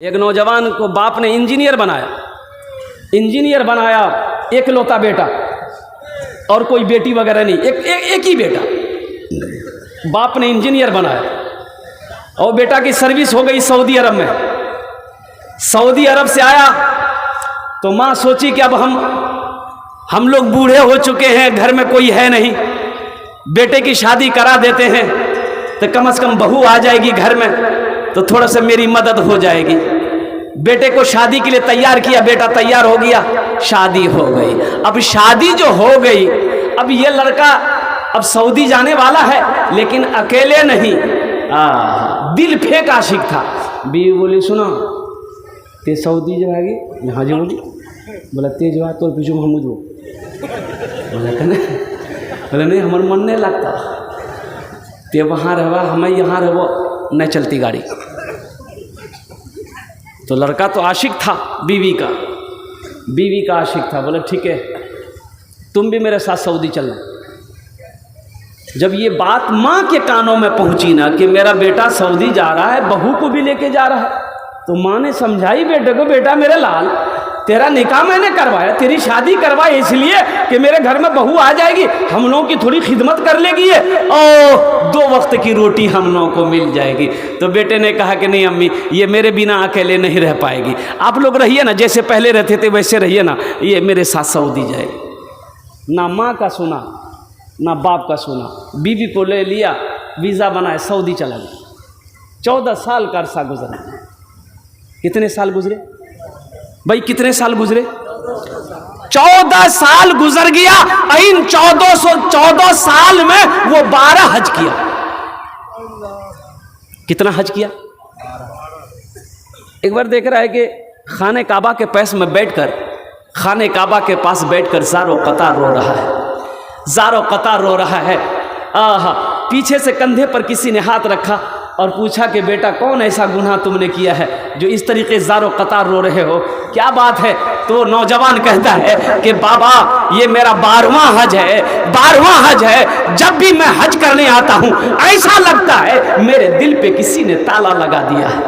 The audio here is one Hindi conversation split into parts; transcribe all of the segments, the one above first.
एक नौजवान को बाप ने इंजीनियर बनाया, एक लौता बेटा और कोई बेटी वगैरह नहीं, एक ही बेटा। बाप ने इंजीनियर बनाया और बेटा की सर्विस हो गई सऊदी अरब में। सऊदी अरब से आया तो माँ सोची कि अब हम लोग बूढ़े हो चुके हैं, घर में कोई है नहीं, बेटे की शादी करा देते हैं तो कम से कम बहू आ जाएगी घर में तो थोड़ा सा मेरी मदद हो जाएगी। बेटे को शादी के लिए तैयार किया, बेटा तैयार हो गया, शादी हो गई। अब शादी जो हो गई, अब ये लड़का अब सऊदी जाने वाला है, लेकिन अकेले नहीं, दिल फेंक आशिक था। बीवी बोली सुनो ते सऊदी जाएगी? हाँ जी बोली। बोला तेज बात तो पीछू हम जो बोला नहीं हमार मन नहीं लगता, ते वहाँ रहवा हमें यहाँ रहवो, नहीं चलती गाड़ी। तो लड़का तो आशिक था बीवी का आशिक था। बोले ठीक है तुम भी मेरे साथ सऊदी चलना। जब ये बात माँ के कानों में पहुंची ना कि मेरा बेटा सऊदी जा रहा है, बहू को भी लेके जा रहा है, तो माँ ने समझाई बेटे को, बेटा मेरे लाल तेरा निकाह मैंने करवाया, तेरी शादी करवाई इसलिए कि मेरे घर में बहू आ जाएगी, हम लोगों की थोड़ी खिदमत कर लेगी और 2 वक्त की रोटी हम लोगों को मिल जाएगी। तो बेटे ने कहा कि नहीं अम्मी, ये मेरे बिना अकेले नहीं रह पाएगी, आप लोग रहिए ना, जैसे पहले रहते थे वैसे रहिए ना, ये मेरे साथ सऊदी जाएगी। ना माँ का सुना ना बाप का सुना, बीवी को ले लिया, वीज़ा बनाए, सऊदी चला गया। 14 साल का अरसा गुजरा। कितने साल गुजरे भाई, कितने साल गुजरे? 14 साल गुजर गया। इन 14 साल में वो 12 हज किया। कितना हज किया? एक बार देख रहा है कि खाने काबा के पास में बैठकर, खाने काबा के पास बैठकर ज़ारो कतार रो रहा है, ज़ारो कतार रो रहा है। पीछे से कंधे पर किसी ने हाथ रखा और पूछा कि बेटा कौन ऐसा गुनाह तुमने किया है जो इस तरीके ज़ारो कतार रो रहे हो, क्या बात है? तो नौजवान कहता है कि बाबा ये मेरा 12वां हज है, 12वां हज है। जब भी मैं हज करने आता हूँ ऐसा लगता है मेरे दिल पे किसी ने ताला लगा दिया है।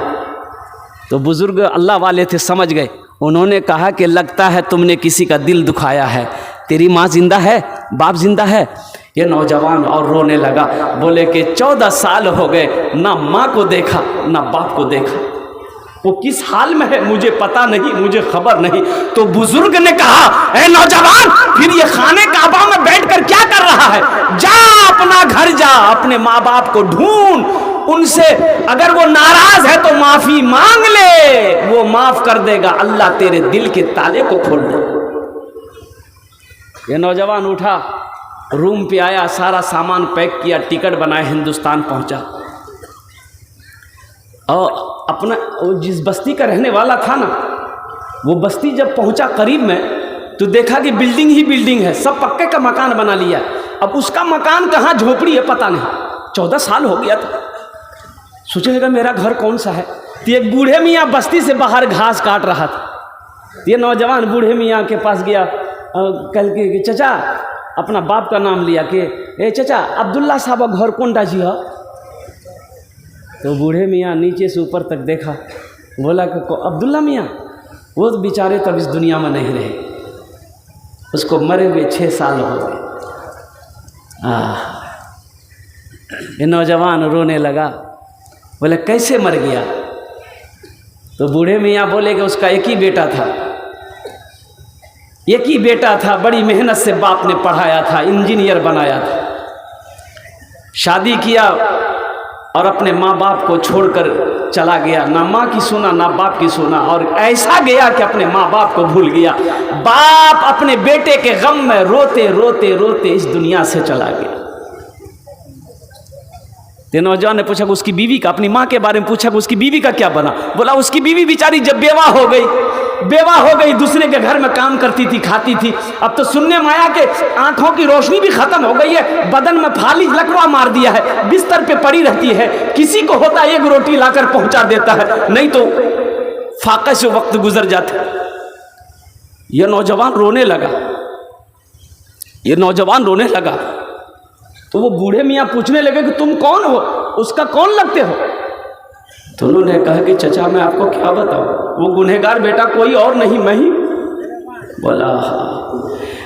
तो बुजुर्ग अल्लाह वाले थे, समझ गए। उन्होंने कहा कि लगता है तुमने किसी का दिल दुखाया है, तेरी माँ जिंदा है, बाप जिंदा है? ये नौजवान और रोने लगा, बोले कि 14 साल हो गए, ना माँ को देखा ना बाप को देखा, वो किस हाल में है मुझे पता नहीं, मुझे खबर नहीं। तो बुजुर्ग ने कहा ए नौजवान, फिर ये खाने काबा में बैठकर क्या कर रहा है? जा अपना घर जा, अपने माँ बाप को ढूंढ, उनसे अगर वो नाराज है तो माफी मांग ले, वो माफ कर देगा, अल्लाह तेरे दिल के ताले को खोल दे। ये नौजवान उठा, रूम पे आया, सारा सामान पैक किया, टिकट बनाया, हिंदुस्तान पहुंचा। और अपना वो जिस बस्ती का रहने वाला था ना, वो बस्ती जब पहुंचा करीब में तो देखा कि बिल्डिंग ही बिल्डिंग है, सब पक्के का मकान बना लिया। अब उसका मकान कहाँ झोपड़ी है पता नहीं। 14 साल हो गया था, सोचेगा मेरा घर कौन सा है। तो एक बूढ़े मियाँ बस्ती से बाहर घास काट रहा था। ये नौजवान बूढ़े मियाँ के पास गया, कल के चचा, अपना बाप का नाम लिया कि ए चचा अब्दुल्ला साहब घर कौन डाजी है? तो बूढ़े मियाँ नीचे से ऊपर तक देखा, बोला कि अब्दुल्ला मियाँ, वो तो बेचारे तब इस दुनिया में नहीं रहे, उसको मरे हुए 6 साल हो गए। ये नौजवान रोने लगा, बोले कैसे मर गया? तो बूढ़े मियाँ बोले कि उसका एक ही बेटा था, बड़ी मेहनत से बाप ने पढ़ाया था, इंजीनियर बनाया था, शादी किया और अपने माँ बाप को छोड़कर चला गया, ना माँ की सुना ना बाप की सुना, और ऐसा गया कि अपने माँ बाप को भूल गया। बाप अपने बेटे के गम में रोते रोते रोते इस दुनिया से चला गया। तो नौजवान ने पूछा उसकी बीवी का, अपनी माँ के बारे में पूछा उसकी बीवी का क्या बना? बोला उसकी बीवी बेचारी जब बेवा हो गई, दूसरे के घर में काम करती थी, खाती थी। अब तो सुनने माया के आंखों की रोशनी भी खत्म हो गई है, बदन में फालिज लकवा मार दिया है, बिस्तर पे पड़ी रहती है, किसी को होता एक रोटी लाकर पहुंचा देता है, नहीं तो फाका से वक्त गुजर जाता। यह नौजवान रोने लगा। तो वो बूढ़े मियाँ पूछने लगे कि तुम कौन हो, उसका कौन लगते हो? तो उन्होंने कहा कि चचा मैं आपको क्या बताऊं, वो गुनहगार बेटा कोई और नहीं मैं ही। बोला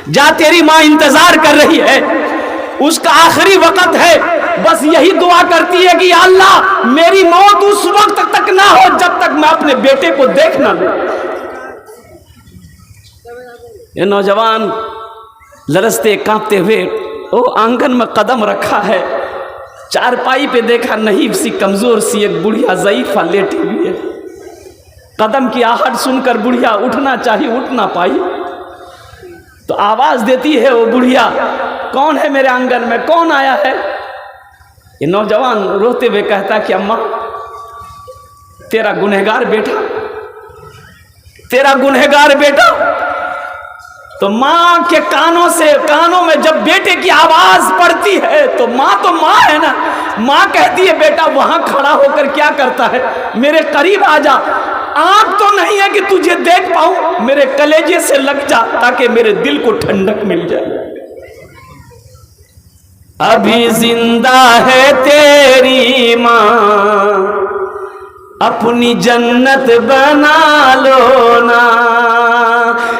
जा तेरी माँ इंतजार कर रही है, उसका आखिरी वक्त है, बस यही दुआ करती है कि या अल्लाह मेरी मौत उस वक्त तक ना हो जब तक मैं अपने बेटे को देख ना लूं। ये नौजवान लरसते कांपते हुए वो आंगन में कदम रखा है, चारपाई पे देखा नहीं सी कमजोर सी एक बुढ़िया ज़ईफ़ा लेटी हुई है। कदम की आहट सुनकर बुढ़िया उठना चाहिए, उठ ना पाई, तो आवाज देती है वो बुढ़िया, कौन है मेरे आंगन में, कौन आया है? ये नौजवान रोते हुए कहता कि अम्मा तेरा गुनहगार बेटा, तेरा गुनहगार बेटा। तो माँ के कानों में जब बेटे की आवाज पड़ती है तो माँ है ना, माँ कहती है बेटा वहां खड़ा होकर क्या करता है, मेरे करीब आ जा, आंख तो नहीं है कि तुझे देख पाऊं, मेरे कलेजे से लग जा ताकि मेरे दिल को ठंडक मिल जाए। अभी जिंदा है तेरी माँ, अपनी जन्नत बना लो ना,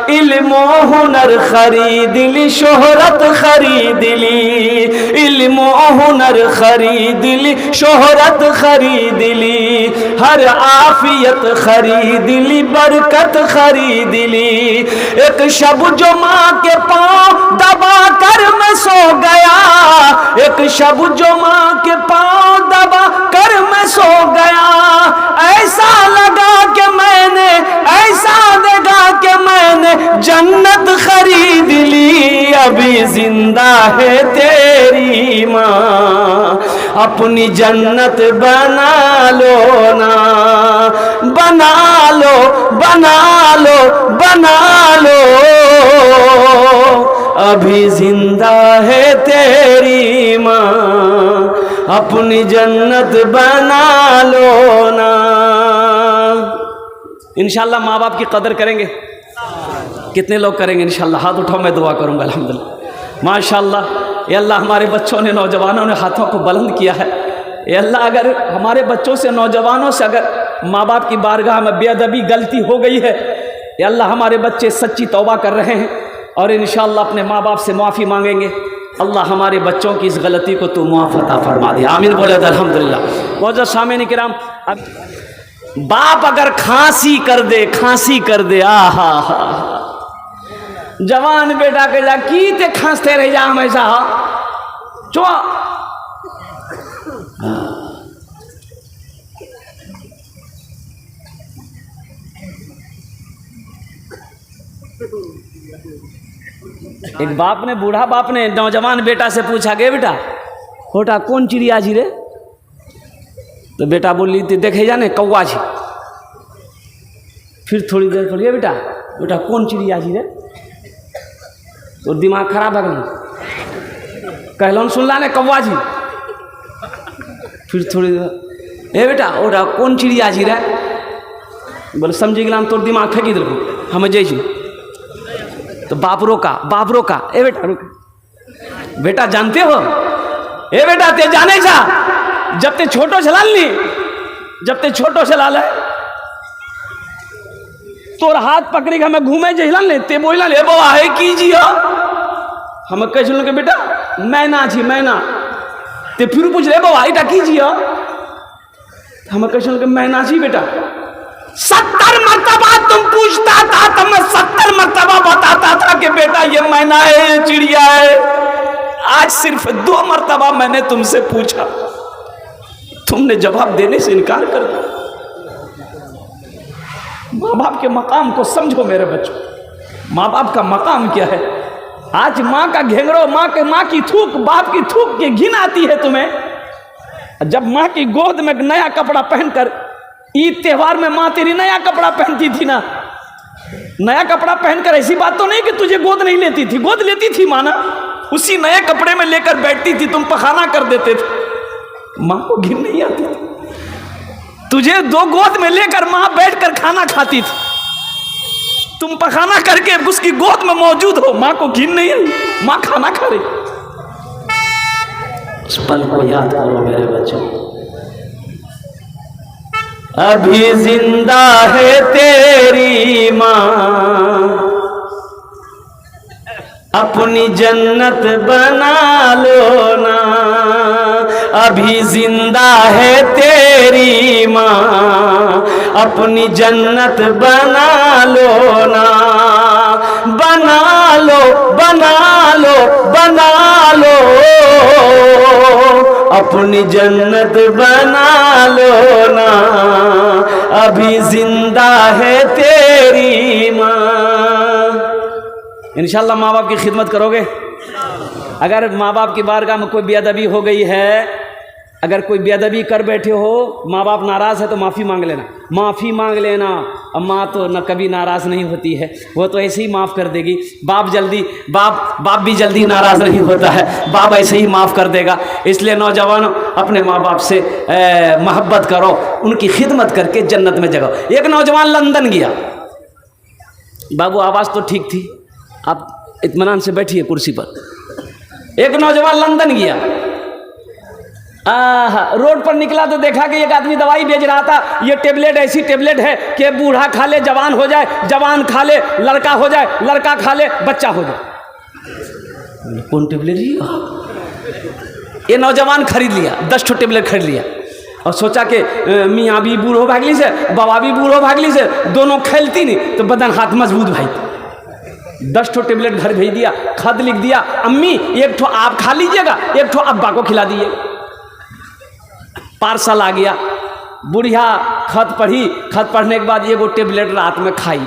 इल्म हुनर खरीद ली, शोहरत खरीद ली, इल्म हुनर खरीद ली, शोहरत खरीद ली, हर आफियत खरीद ली, बरकत खरीद ली। एक शब जो माँ के पाँव दबा कर मैं सो गया, एक शब जो माँ के पाँव दबा कर मैं सो गया, ऐसा लगा कि मैंने, ऐसा लगा कि मैंने जन्नत खरीद ली। अभी जिंदा है तेरी माँ, अपनी जन्नत बना लो ना, बना लो बना लो बना लो, अभी जिंदा है तेरी माँ, अपनी जन्नत बना लो ना। इंशाल्लाह माँ बाप की कदर करेंगे, कितने लोग करेंगे इंशाल्लाह? हाथ उठाओ, मैं दुआ करूंगा। अल्हम्दुलिल्लाह माशाल्लाह, ये अल्लाह हमारे बच्चों ने, नौजवानों ने हाथों को बुलंद किया है। ये अल्लाह अगर हमारे बच्चों से, नौजवानों से अगर माँ बाप की बारगाह में बेअदबी गलती हो गई है, ये अल्लाह हमारे बच्चे सच्ची तौबा कर रहे हैं और इंशाल्लाह अपने माँ बाप से माफ़ी मांगेंगे। अल्लाह हमारे बच्चों की इस गलती को तू मुआफ़ अता फरमा दे, आमीन बोले तो अल्हम्दुलिल्लाह। मौजूद सामईन किराम, अब बाप अगर खांसी कर दे आहा हा, जवान बेटा के जा की ते खांसते रह जा हमेशा चो। एक बाप ने, बूढ़ा बाप ने नौजवान बेटा से पूछा, गे बेटा होटा कौन चिड़िया जी रे? तो बेटा बोली थी देखे जाने कौवा जी। फिर थोड़ी देर पर, बेटा बेटा कौन चिड़िया जी रे? तो दिमाग खराब है, कहलन सुनला ने कौवा जी। फिर थोड़ी देर, ए बेटा ओटा कौन चिड़िया जी रे? बोले समझी गलाम, तोर दिमाग फेंकी दिल हमें जैसी। तो बाप रोका, ए बेटा रुक, बेटा जानते हो, ए बेटा ते जाने जा, जब ते छोटो छलालनी, जब ते छोटो छलाल है तोर हाथ पकड़ी के हमें घूमे जहिलन ले, ते बोला ले बाबा है कीजिए, हम कह चलो के बेटा मैना छी मैना, ते फिर पूछ ले बाबा इटा कीजिए, हम कह चलो के मैना छी बेटा। 70 मरतबा तुम पूछता था तो मैं 70 मरतबा बताता था कि बेटा ये मैना है, ये चिड़िया है। आज सिर्फ 2 मरतबा मैंने तुमसे पूछा, तुमने जवाब देने से इनकार कर दिया। माँ बाप के मकाम को समझो मेरे बच्चों, माँ बाप का मकाम क्या है। आज माँ का घेंगड़ो, माँ की थूक, बाप की थूक की घिन आती है तुम्हें। जब माँ की गोद में नया कपड़ा पहनकर, ईद त्योहार में माँ तेरी नया कपड़ा पहनती थी ना, नया कपड़ा पहनकर, ऐसी बात तो नहीं कि तुझे गोद नहीं लेती थी, गोद लेती थी माँ ना, उसी नए कपड़े में लेकर बैठती थी, तुम पखाना कर देते थे, माँ को घिन नहीं आती थी। तुझे 2 गोद में लेकर माँ बैठकर खाना खाती थी, तुम पखाना करके उसकी गोद में मौजूद हो, माँ को घिन नहीं आई, माँ खाना खा रही। उस पल को याद करो मेरे बच्चों। अभी जिंदा है तेरी माँ, अपनी जन्नत बना लो ना। अभी जिंदा है तेरी माँ, अपनी जन्नत बना लो ना। बना लो बना लो बना लो, अपनी जन्नत बना लो ना। अभी जिंदा है तेरी माँ। इंशाल्लाह माँ बाप की खिदमत करोगे। अगर माँ बाप की बारगाह में कोई बेअदबी हो गई है, अगर कोई बेअदबी कर बैठे हो, माँ बाप नाराज़ है तो माफ़ी मांग लेना, माफ़ी मांग लेना। अब माँ तो न कभी नाराज़ नहीं होती है, वो तो ऐसे ही माफ़ कर देगी। बाप भी जल्दी नाराज़ नहीं होता है, बाप ऐसे ही माफ़ कर देगा। इसलिए नौजवानों, अपने माँ बाप से मोहब्बत करो, उनकी खिदमत करके जन्नत में जगह। एक नौजवान लंदन गया। बाबू आवाज़ तो ठीक थी, आप इत्मीनान से बैठिए कुर्सी पर। एक नौजवान लंदन गया, रोड पर निकला तो देखा कि एक आदमी दवाई बेच रहा था। ये टेबलेट ऐसी टेबलेट है कि बूढ़ा खा ले जवान हो जाए, जवान खा ले लड़का हो जाए, लड़का खा ले बच्चा हो जाए। कौन टेबलेट ये नौजवान खरीद लिया, 10 ठो टेबलेट खरीद लिया और सोचा कि मियाँ भी बूढ़ो भागली से, बाबा भी बूढ़ो भागली से, दोनों खेलती नहीं तो बदन हाथ मजबूत भाई। 10 ठो टेबलेट घर भेज दिया, खत लिख दिया, अम्मी एक ठो आप खा लीजिएगा, एक ठो अब्बा को खिला दीजिएगा। पार्सल आ गया, बुढ़िया खत पढ़ी, खत पढ़ने के बाद ये वो टेबलेट रात में खाई।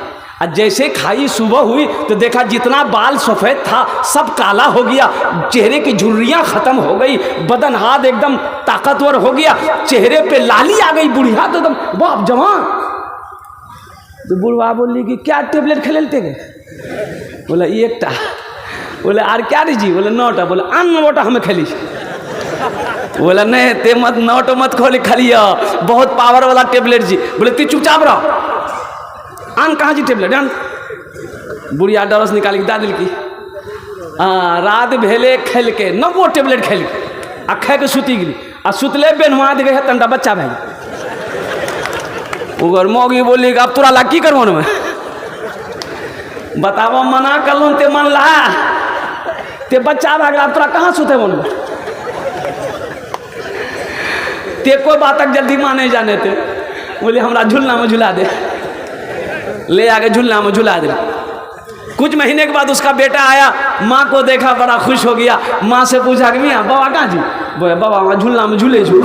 और जैसे खाई सुबह हुई तो देखा जितना बाल सफ़ेद था सब काला हो गया, चेहरे की झुर्रियाँ ख़त्म हो गई, बदन हाथ एकदम ताकतवर हो गया, चेहरे पे लाली आ गई। बुढ़िया तो एकदम बाप जवान। तो बुढ़वा बोली कि क्या टेबलेट खेलते गए? बोला एक टा। बोले आर क्या दीजिए? बोले 9टा। बोले अन्न बोटा हमें खेली। बोला नहीं ते मत 9 मत खोली खलिया, बहुत पावर वाला टेबलेट जी। बोले तू चुपचाप रहो, आन कहाँ जी टेबलेट आन। बुढ़िया डरस निकाली दादिल की। रात भेले खेल के 9 टेबलेट खेल के आ खे के सुती गई। आ सुतले बेनवा दे गए तंडा बच्चा भाई। उगर मोगी बोली अब तोरा ला की करबो में बताबो, मना कर ते मन ला ते बच्चा भाग अब तोरा कहाँ सुते मन में। ते कोई बात तक जल्दी माने जाने थे। बोले हमरा झूलना में झुला दे, ले आके झूलना में झुला दे। कुछ महीने के बाद उसका बेटा आया, माँ को देखा बड़ा खुश हो गया। माँ से पूछा कि मियाँ बाबा कहाँ जी? बोले बाबा वहाँ झूलना में झूले झूल।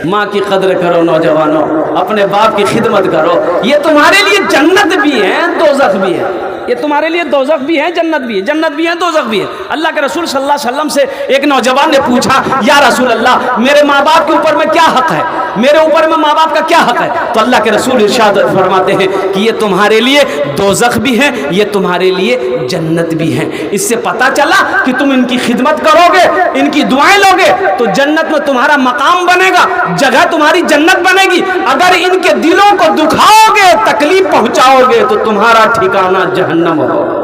माँ की कदर करो नौजवानों, अपने बाप की खिदमत करो। ये तुम्हारे लिए जन्नत भी है दोज़ख भी है, ये तुम्हारे लिए दोज़ख भी है जन्नत भी है, जन्नत भी है दोज़ख भी है। अल्लाह के रसूल सल्लल्लाहु अलैहि वसल्लम से एक नौजवान ने पूछा, या रसूल अल्लाह मेरे माँ बाप के ऊपर में क्या हक है, मेरे ऊपर में माँ बाप का क्या हक है? तो अल्लाह के रसूल इरशाद फरमाते हैं कि ये तुम्हारे लिए दोज़ख भी है, ये तुम्हारे लिए जन्नत भी है। इससे पता चला कि तुम इनकी खिदमत करोगे, इनकी दुआएं लोगे तो जन्नत में तुम्हारा मकाम बनेगा, जगह तुम्हारी जन्नत बनेगी। अगर इनके दिलों को दुखाओगे, तकलीफ पहुंचाओगे तो तुम्हारा ठिकाना जहन्नम होगा।